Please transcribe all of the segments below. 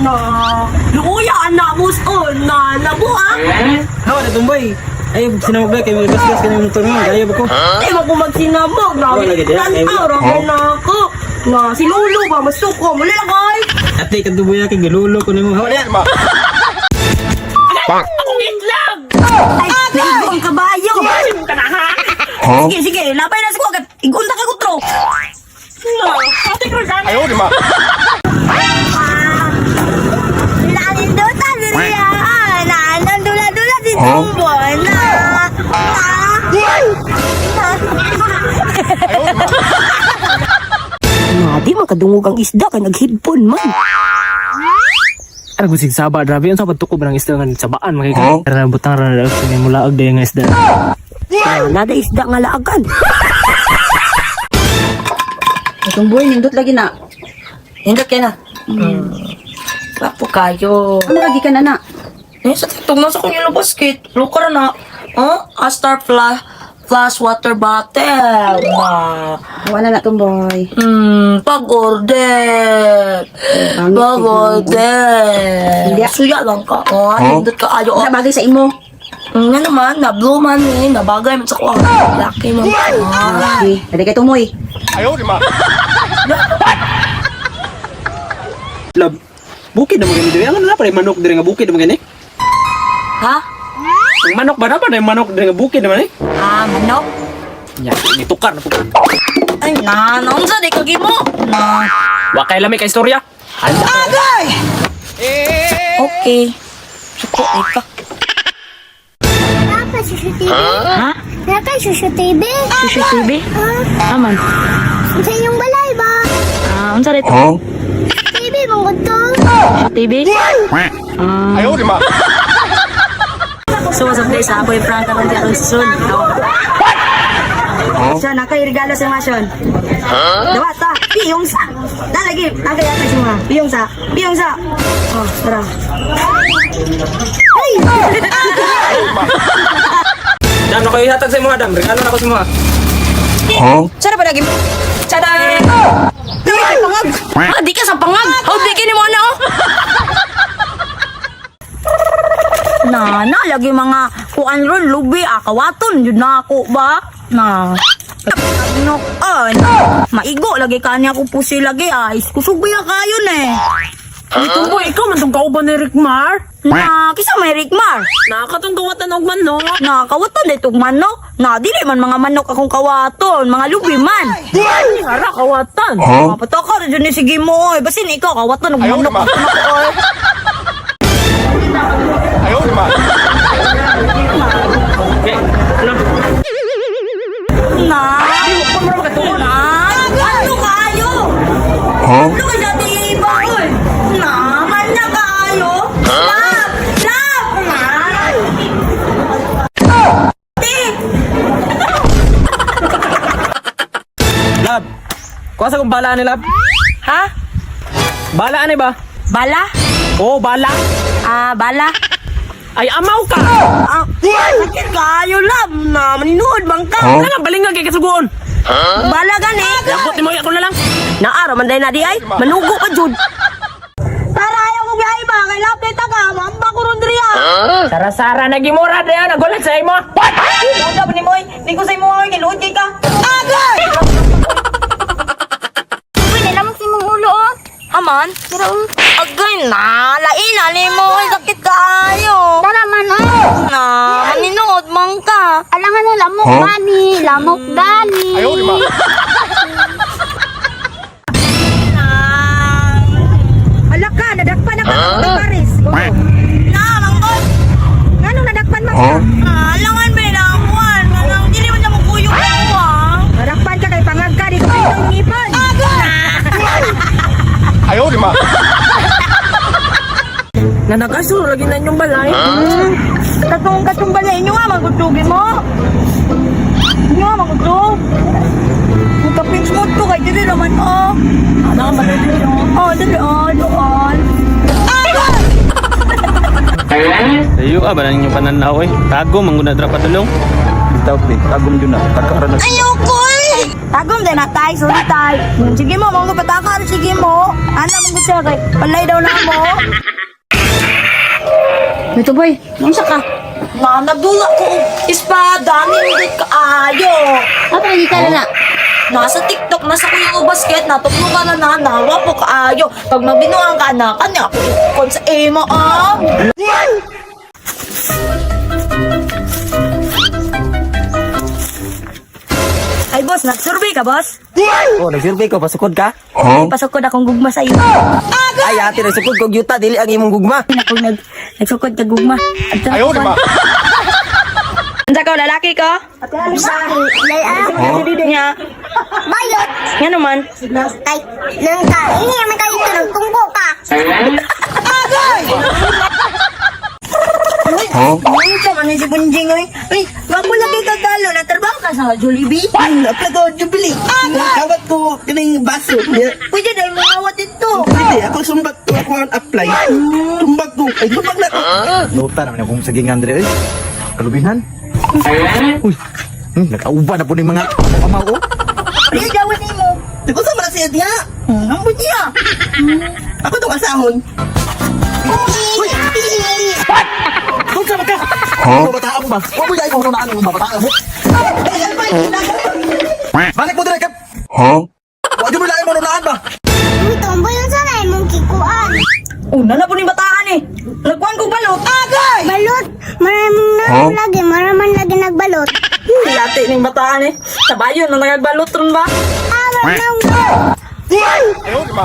na. Luya, anak mo na nabuha. Hawa na tumboy. Ay, sinamag ba kayo gas-gas ka ng motor mo? Gaya ba ko? Di ba ko magsinabog? Araw na ako. Na, si Lolo ba? Masuko. Muli lang kay. Ate, kaduboy aking gilulo ko na mo. Hawa na. Akong itlog! Ay, naigo ang kabayo. Masin ka na, ha? Sige, sige. Lapay na sa kuwagat. Igunta ka kutro. No, ate ko gano'n. Ayaw, di ma. Nanindutan niya. Nanandula-dula si Tumbon. Di makadungog ang isda kay nag-headphone man. Ara gusig saba, grabe yun sa pagtukob ng isda nga sabaan makikita. Ara butang ra na sa mulaag day nga isda. Nada isda nga laagan. Itong buhay, nindot lagi na. Hindot kayo na. Papo kayo. Ano lagi ka na na? Sa tiktok na sa kong yellow basket. Lukar na. Astar plus water bottle. Wala na itong boy. Pag-order. Pag-order. Hindi. Suya lang ka. Hindot ka ayo. Ano bagay sa imo? Nga naman, na-blow man eh. Nabagay man sa kuha. Laki man. Sige, pwede kayo tumoy. Ayaw, di ma. Lab. Bukid na magani diri. Ano na pa manok diri nga bukid na magani? Ha? Ang manok ba na pa na manok diri nga bukid naman eh? Manok? Ya, ni tukar na po. Ay, naunsa di kagi mo. Wa kay lami ka istorya. Agay! Okay. Suko, ka. Apa susu TV? Ha? Naka susu TV? Sushi TV? Aman. Sa yung balay ba? Unsa dito? TV mong to. Sushi TV? Ayaw, di ma. So, sa place, boy Frank naman di aron susun. Siya, nakay regalo sa masyon. Dawa, ta. Piyong sa. Dalagi, nakay yata si mga. Piyong sa. Piyong sa. Oh, tara. Ay! Dan ako ihatag sa imo adam. Regalo na ko sa imo. Sana pa lagi. Sada! Di ka pangag. Di ka sa pangag. How di kini mo na, lagi mga kuan ron, lubi, kawaton, yun na ako ba? Maigo, lagi kanya ko pusi lagi, kusugbiya kayo Ito boy, ikaw man itong kauban ni Rickmar? Kisa may Rickmar? Nakakatong kawatan og manok. Nakakawatan na itong manok. Dili man mga manok akong kawaton, mga lubi man. Hara, kawatan. Pataka na dyan ni sige mo, basin ikaw, kawatan og Ayaw, manok. di ma. Ayaw, di ma. Okay. Ano? Ano kayo? Ano ka dati iba, oy? Man na kayo? Lab. Kuasa kong bala ni Lab. Ha? Bala ani ba? Bala? Oh, bala. Bala? Ay amaw ka. Sakit kayo, lab. Maninuod bang ka? Ano balingag kay kasugon? Bala gani. Labot ni mo ako na lang. Naara man dahil na di ay. Manugo pa, Jud. Tara, ayaw ko biyahe ba? Kay lapit ka. Mamba ko ron diri Sara-sara nagimura dayon nagulat sa imo. What? Uda ba ni Moy? Di ko sa imo ay kiluod kay ka. Agay! Uy, nalamang si mong ulo oh. Aman? Pero, Agay na. Lain ali mo. Ay, sakit kaayo. tara man oh. Maninuod man ka. Alangan na lamok gani. Lamok gani. Ayaw, di ma. Hala ka, nadakpan na ka ng Paris. Mangkot. Anong nadakpan man ka? Alangan ba na akuan? Manang dili man siya magkuyog ako Nadakpan ka kay pangag ka. Dito kayo ng ipon. Ayaw, di ma. Nanakasuro lagi na inyong balay. Katong balay nyo nga, magutugin mo. Nyo nga, magutug. Magka-pinch mo to, kay dili naman, Nakabalay nyo. Dili, doon. Ayo ba nang inyong pananaw eh. Tago mangguna dra padulong. Bitaw pre, tagom jud na. Takara na. Ayoko eh! Tagom din na tay, sorry tay. Sige mo, mong patakar, sige mo. Ano mong gusto kay palay daw na mo. Ito boy, unsa ka? Na nagdula ko og espada ni kaayo. Apa lagi ka na? Nasa TikTok, nasa Kuya Basket, natuplo ka na nawa po kaayo. Pag mabinuang ka na, kanya ako ikon sa emo, ah. Ay, boss, nag-survey ka, boss? Oh, nag-survey ko, pasukod ka? Ay, pasukod akong gugma sa iyo. Ay, ate, nagsukod ko, yuta, dili ang imong gugma. Ako nagsukod ka gugma. Ayaw, lima. Anta ka, lalaki ka? Niya. Bayot. Nga naman. Ay, nang ka. Ini naman kayo ito. Nagtungko ka. Ano ka man si Bunjing, oy? Uy, wag mo lagi kagalo. Natrabaho ka sa Jollibee? Apply ko, Jubilee. Kawat ko, kining baso. Pwede dahil mawawat ito. Pwede, ako sumbat ko, ako ang apply. Tumbag ko, ay, tumbag na. Nota naman akong saging Andre, eh. Kalubinan. Uy, nag-auba na po ng mga pamao. Hindi gawin mo. Di ko sa marasiyad nga. Ang niya. Ako itong asahon. Kung sa ka? Ano bataan mo ba? Huwag mo dahil kung ano ang bataan mo. Balik mo direct. Huwag mo dahil manunaan ba? Uy, tomboy yung sanay mong kikuan. Una na po ni bataan eh. Nagkuhan ko balot. Agay! Balot. Maraman lagi nagbalot. Yate ning bataan eh. Sabayon na nagagbalot ron ba? Awag nang Ayaw, lima.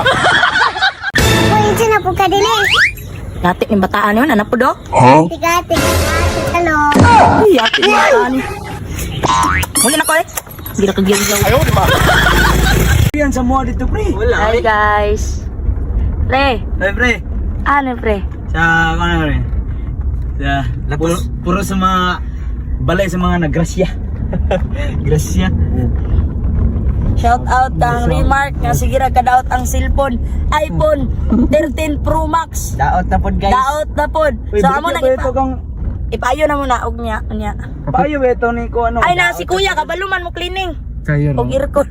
Uy, na po ka dili. Yate ning bataan yun. Ano po do? Tiga. Hello. Yate ning bataan eh. Huli na ko eh. Hindi na kagyaw. Ayaw, lima. Yan sa mga dito, pre. Wala. Hi guys. Pre. Ay, pre. Ano pre? Sa ano rin? Sa puro sa mga balay sa mga nagrasya. Grasya. Shout out kang Remark nga sige ra kadaot ang cellphone iPhone 13 Pro Max. Daot na pod guys. Daot na pod. So amo nang ito kang ipayo na muna og niya. payo ito ni ko ano. Ay na si kuya kabaluman mo cleaning. Kayo Og irkon.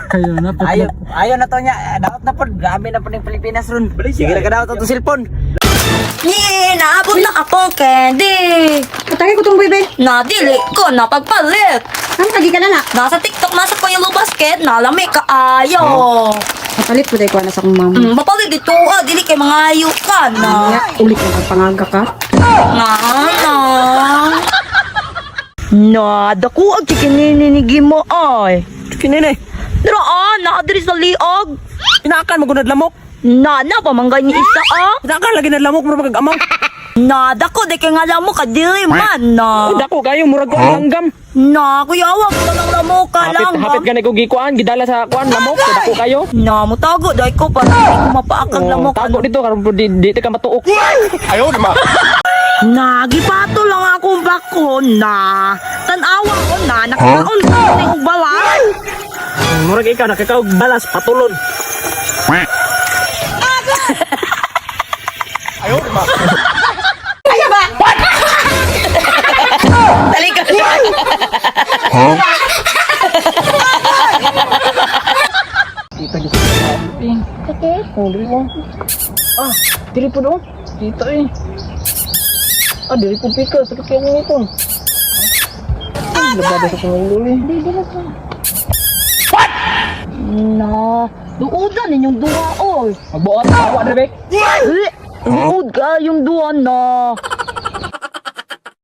Kayo na po. Ayo na to nya. Daot na pod. Grabe na pod ng Pilipinas ron. Sige na kadaot ang cellphone. Ni naabot na ako candy. Patay ko tong boy be. Nadili ko na pagpalit. Ano lagi ka na na? Nasa TikTok, nasa Kuya Basket, nalami ka ayo. Mapalit po dahil ko na sa akong mama. Mapalit dito dili kay mga ayo ka na. Ulit na pagpangaga ka. Dako ang chikininigi mo ay. Kinini. Diraan, naadiri sa liog. Inakan mo gunad lamok. Na pamanggay ni isa Inakan lagi na lamok mo magag-amaw. Dako de kay nga lang mo kadili man na. Dako kayo murag ko ang langgam. Kuya awak ka lang lang mo ka lang. Hapit gani ko gikuan gidala sa kuan lamok dako kayo. Mutago dahil ko para hindi ko mapaakag lang mo. Tago dito karon di ka matuok. Ayaw, lima. Nagipato lang akong bakon na. Tanawa ko na, nakakaon ko ng balay. Murag ikaw nakakaog balas patulon. Ayaw, lima. Dali ka. Dili po do. Dito eh. Dili po pika sa kaya mo ito. Labada sa pangulo eh. Duudan ninyong duwa, oy. Magbuot ako, Adrebek. Duud ka yung duwa na.